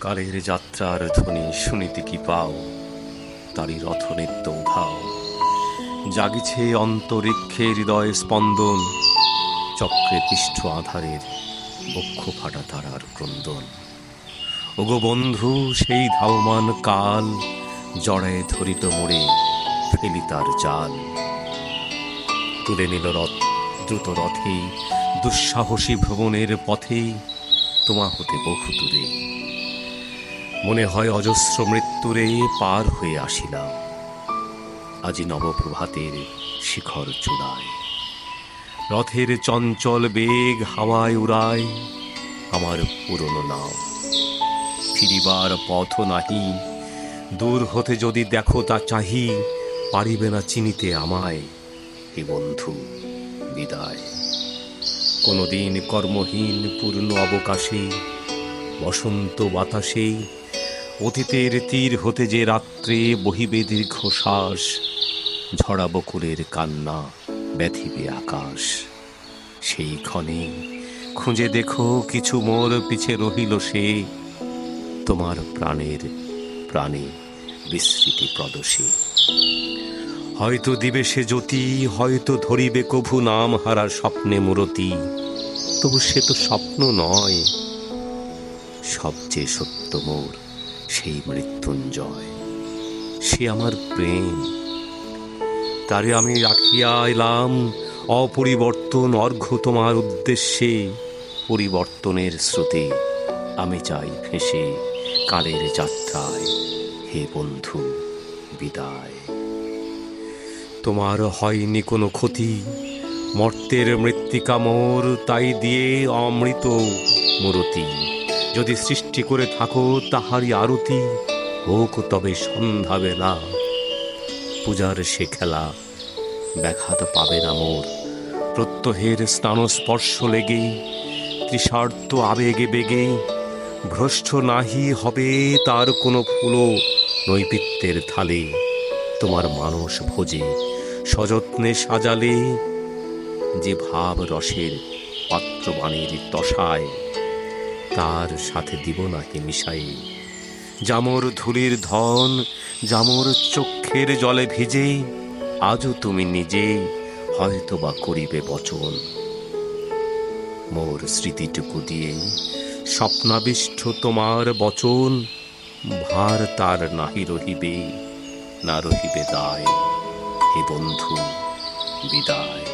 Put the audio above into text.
কালের যাত্রার ধ্বনি শুনিতে কি পাও, তারই রথনেত্য উধাও। জাগিছে অন্তরিক্ষে হৃদয় স্পন্দন, চক্রে পৃষ্ঠ আধারের বক্ষ ফাটা তারার ক্রন্দন। ওগো বন্ধু, সেই ধাবমান কাল জড়ায় ধরিত মোড়ে ফেলি তার জাল। তুলে নিল রথ দ্রুত রথে, দুঃসাহসী ভ্রমণের পথে তোমা হতে বহু দূরে। মনে হয় অজস্র মৃত্যুরে পার হয়ে আসিলাম, আজি নবপ্রভাতের শিখর চূড়ায়। রথের চঞ্চল বেগ হাওয়ায় উড়ায় আমার পুরনো নাও। ফিরিবার পথ নাহি, দূর হতে যদি দেখো তা চাহি, পারিবে না চিনিতে আমায়। হে বন্ধু, বিদায়। কোনদিন কর্মহীন পূর্ণ অবকাশে, বসন্ত বাতাসে, অতীতের তীর হতে যে রাত্রে বহিবে দীর্ঘশ্বাস, ঝরা বকুলের কান্না ব্যথিবে আকাশ। সেই ক্ষণে খুঁজে দেখো কিছু মোর পিছে রহিল সে, তোমার প্রাণের প্রাণে বিস্মৃতি প্রদশে। হয়তো দিবে সে জ্যোতি, হয়তো ধরিবে কভু নাম হারা স্বপ্নে মূরতি। তবু সে তো স্বপ্ন নয়, সবচেয়ে সত্য মোর সেই মৃত্যুঞ্জয়। সে আমার প্রেম, তারে আমি রাখিয়া এলাম অপরিবর্তন অর্ঘ্য তোমার উদ্দেশ্যে। পরিবর্তনের স্রোতে আমি চাই ভেসে কালের যাত্রায়। হে বন্ধু, বিদায়। তোমার হয়নি কোনো ক্ষতি, মর্তের মৃত্তিকা মোর তাই দিয়ে অমৃত মূরতি। যদি সৃষ্টি করে থাকো তাহারই আরতি, হোক তবে সন্ধ্যাবেলা। পূজার সে খেলা ব্যাঘাত পাবে না মোর, প্রত্যহের স্নান স্পর্শ লেগে তৃষার্ত আবেগে বেগে। ভ্রষ্ট নাহি হবে তার কোনো ফুলও নৈবেদ্যের থালে। তোমার মানস ভোজে সযত্নে সাজালে, যে ভাব রসের পাত্রবাণীর তসায়, তার সাথে দিব নাহি মিশাই। যামর ধুলির ধন, যামর চক্ষের জলে ভিজে, আজও তুমি নিজে হয়তো বা করিবে বচন। মোর স্মৃতিটুকু দিয়ে স্বপ্নাবিষ্ট তোমার বচন, ভার তার নাহি রহিবে, না রহিবে দায়। হে বন্ধু, বিদায়।